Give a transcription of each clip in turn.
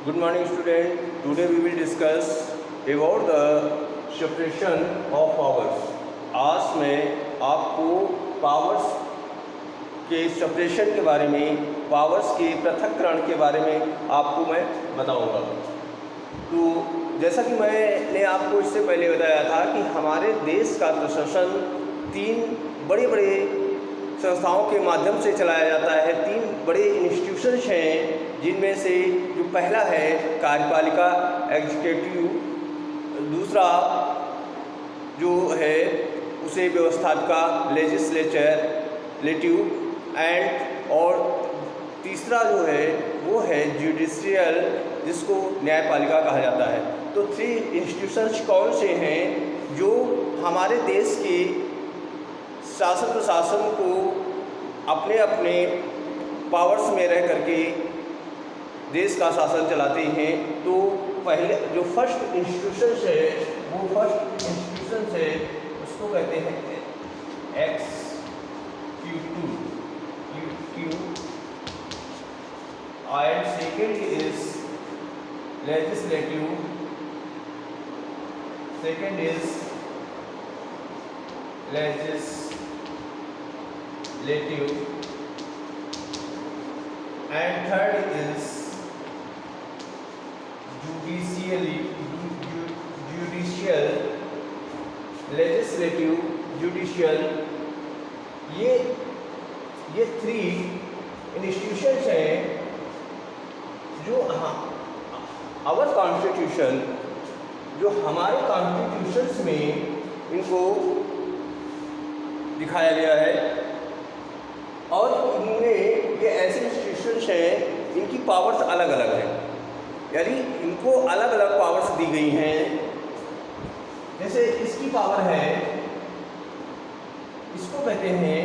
Good morning student. Today we will discuss about the separation of powers. आज मैं आपको powers के separation के बारे में, पावर्स के पृथक्करण के बारे में आपको मैं बताऊंगा। तो जैसा कि मैंने आपको इससे पहले बताया था कि हमारे देश का प्रशासन 3 बड़े बड़े संस्थाओं के माध्यम से चलाया जाता है। 3 बड़े इंस्टीट्यूशंस हैं, जिनमें से जो पहला है कार्यपालिका एग्जीक्यूटिव, दूसरा जो है उसे व्यवस्थापिका लेजिस्लेटिव एंड, और तीसरा जो है वो है जुडिशियल, जिसको न्यायपालिका कहा जाता है। तो 3 इंस्टीट्यूशंस कौन से हैं जो हमारे देश के शासन प्रशासन को अपने अपने पावर्स में रह करके देश का शासन चलाते हैं। तो पहले जो फर्स्ट इंस्टीट्यूशन है, वो फर्स्ट इंस्टीट्यूशन है उसको कहते हैं executive, and second is legislative, second is legislative and third is judicial, legislative, judicial। ये 3 इंस्टीट्यूशंस हैं जो आवर कॉन्स्टिट्यूशन, जो हमारे कॉन्स्टिट्यूशंस में इनको दिखाया गया है। और इनमें ये ऐसे इंस्टीट्यूशंस हैं, इनकी पावर्स अलग अलग हैं, यानी इनको अलग अलग पावर्स दी गई हैं। जैसे इसकी पावर है, इसको कहते हैं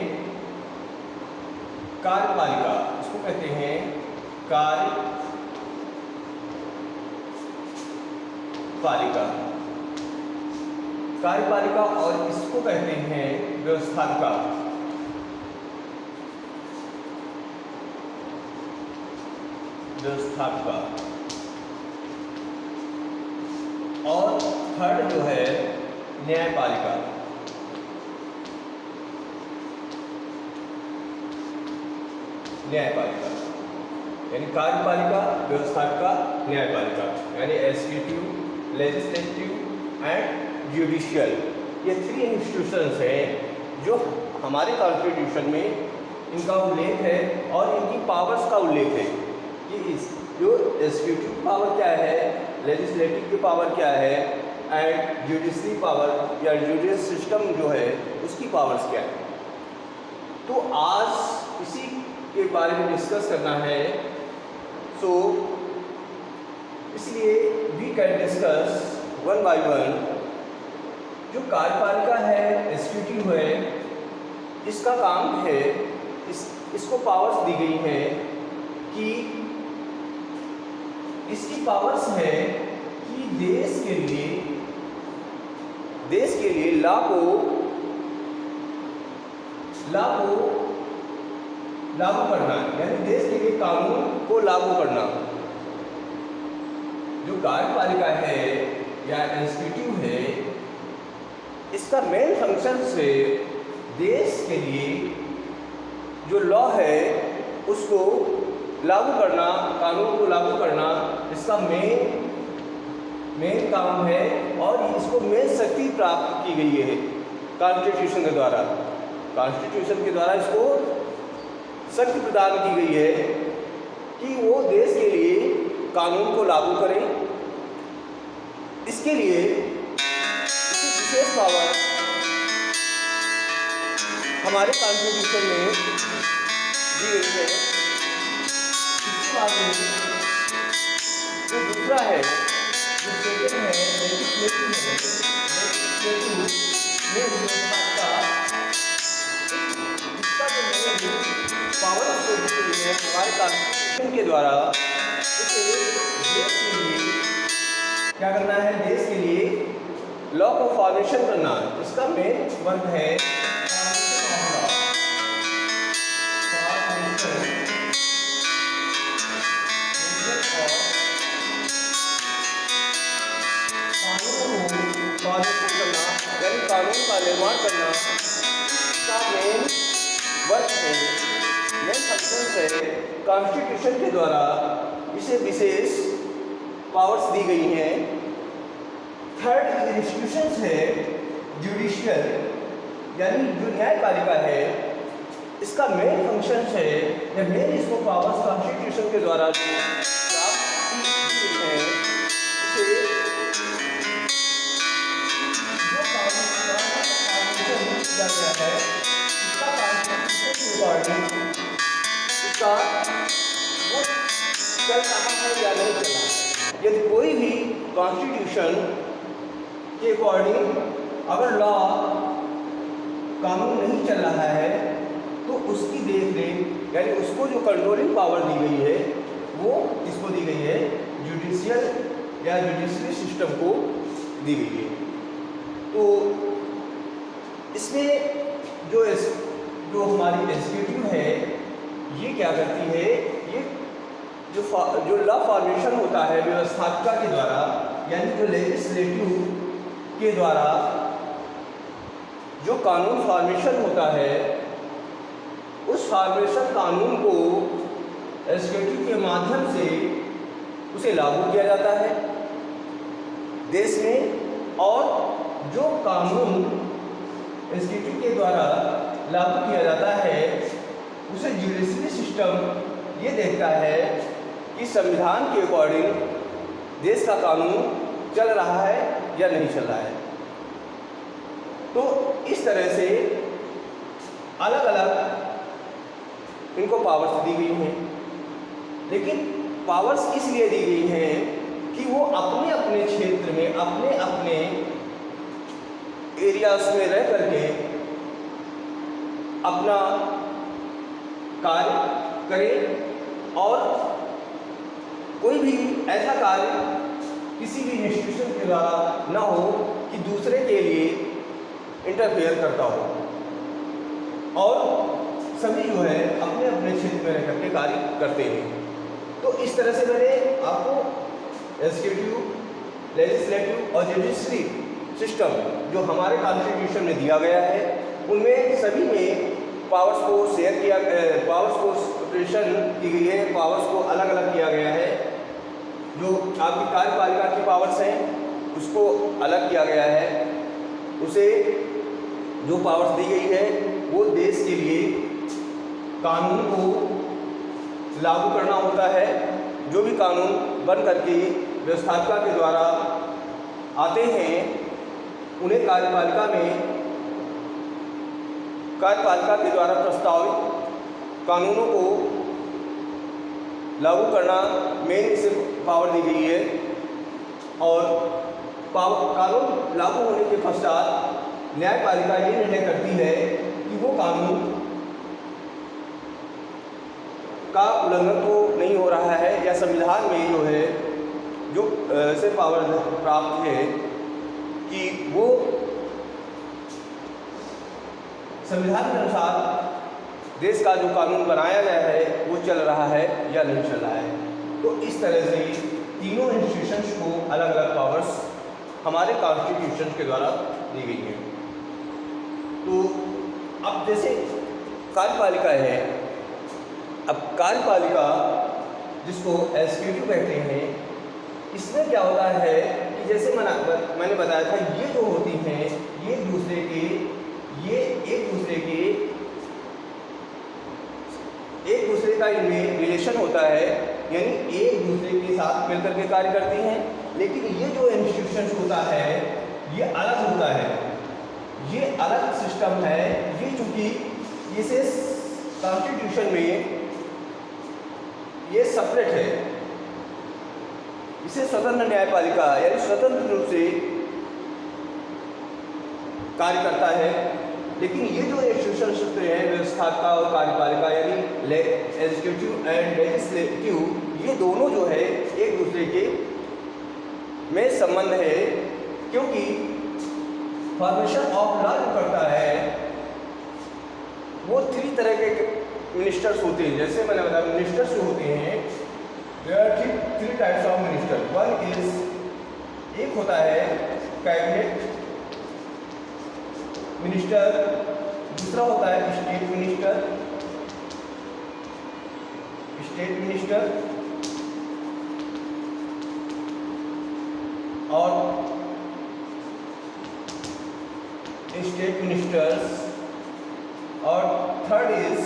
कार्यपालिका, इसको कहते हैं कार्यपालिका, और इसको कहते हैं व्यवस्थापिका। और थर्ड जो है न्यायपालिका। यानी कार्यपालिका, व्यवस्थापिका, न्यायपालिका, यानी एग्जीक्यूटिव, लेजिस्लेटिव एंड जुडिशियल। ये 3 इंस्टीट्यूशंस हैं जो हमारे कॉन्स्टिट्यूशन में इनका उल्लेख है और इनकी पावर्स का उल्लेख है। जो एग्जीक्यूटिव पावर क्या है, लेजिस्लेटिव की पावर क्या है, एंड जुडिशरी पावर या जुडिशियल सिस्टम जो है उसकी पावर्स क्या है। तो आज इसी के बारे में डिस्कस करना है। सो इसलिए we can discuss one by one. जो कार्यपालिका है, एग्जीक्यूटिव है, इसका काम है, इसको पावर्स दी गई हैं कि इसकी पावर्स है कि देश के लिए लॉ को लागू करना, यानी देश के लिए कानून को लागू करना। जो कार्यपालिका है या एग्जीक्यूटिव है, इसका मेन फंक्शन से देश के लिए जो लॉ है उसको लागू करना, कानून को लागू करना, इसका मेन काम है। और इसको मेन शक्ति प्राप्त की गई है कॉन्स्टिट्यूशन के द्वारा। कॉन्स्टिट्यूशन के द्वारा इसको शक्ति प्रदान की गई है कि वो देश के लिए कानून को लागू करें। इसके लिए इसकी विशेष पावर हमारे कॉन्स्टिट्यूशन में दी गई है। जो दूसरा है, जो सेकेंड है लेजिस्लेटिव में इसका जो पावर है हमारे कॉन्स्टिट्यूशन के द्वारा इसे देश के लिए क्या करना है, देश के लिए लॉ को फॉर्मेशन करना। इसका मेन वर्क है का निर्माण करना इसका मेन वर्क है, मेन फंक्शन है। कॉन्स्टिट्यूशन के द्वारा इसे विशेष पावर्स दी गई हैं। थर्ड इंस्टीट्यूशन है जुडिशियल, यानी जो न्यायपालिका है, इसका मेन फंक्शन है या मेन इसको पावर्स कॉन्स्टिट्यूशन के द्वारा प्राप्त की गई है। इसे जो कानून किया गया है इसका कॉन्स्टिट्यूशन के अकॉर्डिंग इसका वो चल रहा है या नहीं चल रहा है। यदि कोई भी कॉन्स्टिट्यूशन के अकॉर्डिंग अगर लॉ कानून नहीं चल रहा है तो उसकी देख रेख यानी उसको जो कंट्रोलिंग पावर दी गई है वो इसको दी गई है, जुडिशियल या जुडिशरी सिस्टम को दी गई है। तो इसमें जो हमारी एग्जीक्यूटिव है ये क्या करती है, ये जो लॉ फॉर्मेशन होता है व्यवस्थापिका के द्वारा, यानी जो लेजिस्लेटिव के द्वारा जो कानून फॉर्मेशन होता है, उस फॉर्मेशन कानून को एग्जीक्यूटिव के माध्यम से उसे लागू किया जाता है देश में। और जो कानून एग्जीक्यूटिव के द्वारा लागू किया जाता है उसे जुडिशरी सिस्टम ये देखता है कि संविधान के अकॉर्डिंग देश का कानून चल रहा है या नहीं चल रहा है। तो इस तरह से अलग अलग इनको पावर्स दी गई हैं, लेकिन पावर्स इसलिए दी गई हैं कि वो अपने अपने क्षेत्र में अपने अपने एरियाज में रह करके अपना कार्य करें और कोई भी ऐसा कार्य किसी भी इंस्टीट्यूशन के द्वारा न हो कि दूसरे के लिए इंटरफेयर करता हो, और सभी जो है अपने अपने क्षेत्र में रह करके कार्य करते हैं। तो इस तरह से मैंने आपको एग्जीक्यूटिव, लेजिस्लेटिव और जुडिशरी सिस्टम जो हमारे कॉन्स्टिट्यूशन में दिया गया है उनमें सभी में पावर्स को शेयर किया, पावर्स को सेपरेशन की गई है, पावर्स को अलग अलग किया गया है। जो आपकी कार्यपालिका की पावर्स हैं उसको अलग किया गया है, उसे जो पावर्स दी गई है वो देश के लिए कानून को लागू करना होता है। जो भी कानून बन करके व्यवस्थापिका के द्वारा आते हैं उन्हें कार्यपालिका के द्वारा प्रस्तावित कानूनों को लागू करना मेन इसे पावर दी गई है। और कानून लागू होने के पश्चात न्यायपालिका ये निर्णय करती है कि वो कानून का उल्लंघन तो नहीं हो रहा है या संविधान में जो है जो से पावर प्राप्त है कि वो संविधान के अनुसार देश का जो कानून बनाया गया है वो चल रहा है या नहीं चल रहा है। तो इस तरह से तीनों इंस्टीट्यूशंस को अलग अलग पावर्स हमारे कॉन्स्टिट्यूशन के द्वारा दी गई है। तो अब जैसे कार्यपालिका है, अब कार्यपालिका जिसको एग्जीक्यूटिव कहते हैं, इसमें क्या होता है कि जैसे मैंने बताया था ये जो होती हैं ये एक दूसरे का इनमें रिलेशन होता है, यानी एक दूसरे के साथ मिलकर के कार्य करती हैं। लेकिन ये जो इंस्टीट्यूशन होता है ये अलग होता है, ये अलग सिस्टम है। ये चूँकि इसे कॉन्स्टिट्यूशन में ये सेपरेट है, इसे स्वतंत्र न्यायपालिका यानी स्वतंत्र रूप से कार्य करता है। लेकिन ये जो इंस्टीट्यूशन सूत्र हैं व्यवस्थापिका और कार्यपालिका यानी एग्जीक्यूटिव एंड लेजिस्लेटिव, ये दोनों जो है एक दूसरे के में संबंध है, क्योंकि फॉर्मेशन ऑफ लॉ जो करता है वो 3 तरह के मिनिस्टर्स होते हैं। जैसे मैंने बताया मिनिस्टर्स जो होते हैं there are 3 types of minister. One is, एक होता है कैबिनेट मिनिस्टर, दूसरा होता है स्टेट मिनिस्टर, और स्टेट मिनिस्टर्स, और थर्ड इज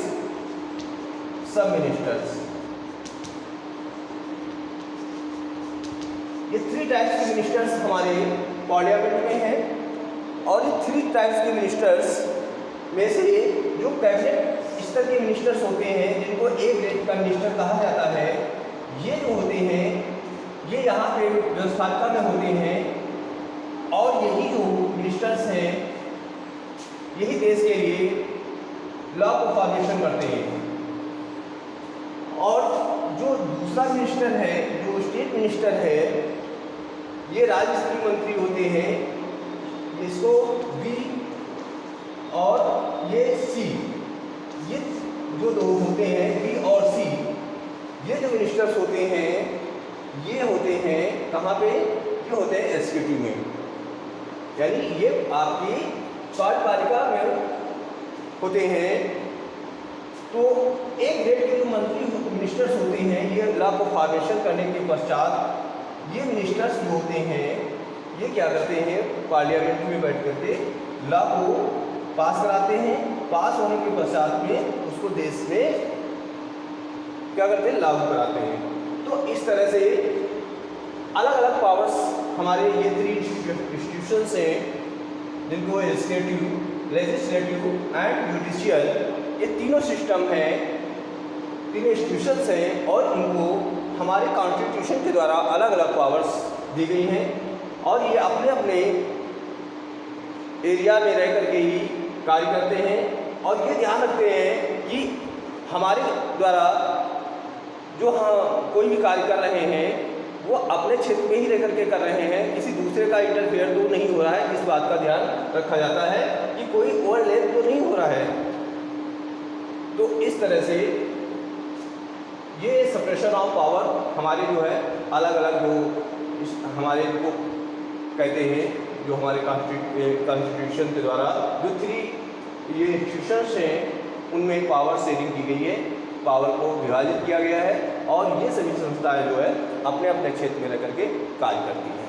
सब मिनिस्टर्स। ये 3 टाइप्स के मिनिस्टर्स हमारे पार्लियामेंट में हैं, और ये 3 टाइप्स के मिनिस्टर्स में से जो कैबिनेट स्तर के मिनिस्टर्स होते हैं, जिनको ए ग्रेड का मिनिस्टर कहा जाता है, ये जो होते हैं ये यहाँ पे व्यवस्थापिका में होते हैं, और यही जो मिनिस्टर्स हैं यही देश के लिए लॉ को फॉर्मेशन करते हैं। और जो दूसरा मिनिस्टर है, जो स्टेट मिनिस्टर है, ये राज्य स्तरीय मंत्री होते हैं, इसको बी और ये सी, ये जो दो होते हैं बी और सी, ये जो मिनिस्टर्स होते हैं ये होते हैं कहाँ पे? ये होते हैं एग्जीक्यूटिव में, यानी ये आपकी कार्यपालिका में होते हैं। तो एक ग्रेड के जो मंत्री मिनिस्टर्स होते हैं, ये लॉ को फॉर्मेशन करने के पश्चात ये मिनिस्टर्स जो होते हैं ये क्या करते हैं? पार्लियामेंट में बैठ करके लॉ को पास कराते हैं। पास होने के पश्चात में उसको देश में क्या करते हैं? लागू कराते हैं। तो इस तरह से अलग अलग पावर्स हमारे ये 3 इंस्टीट्यूशंस हैं, जिनको एग्जीक्यूटिव, लेजिस्लेटिव एंड जुडिशियल, ये तीनों सिस्टम हैं, तीनों इंस्टीट्यूशंस हैं, और इनको हमारे कॉन्स्टिट्यूशन के द्वारा अलग अलग पावर्स दी गई हैं, और ये अपने अपने एरिया में रह करके ही कार्य करते हैं। और ये ध्यान रखते हैं कि हमारे द्वारा जो कोई भी कार्य कर रहे हैं वो अपने क्षेत्र में ही रह करके कर रहे हैं, किसी दूसरे का इंटरफेयर तो नहीं हो रहा है, इस बात का ध्यान रखा जाता है कि कोई ओवरलैप तो नहीं हो रहा है। तो इस तरह से ये सेपरेशन ऑफ पावर हमारे जो है अलग अलग जो हमारे को कहते हैं, जो हमारे कॉन्स्टिट्यूशन के द्वारा जो 3 ये इंस्टीट्यूशंस हैं उनमें पावर शेयरिंग की गई है, पावर को विभाजित किया गया है, और ये सभी संस्थाएं जो है अपने अपने क्षेत्र में रह करके कार्य करती हैं।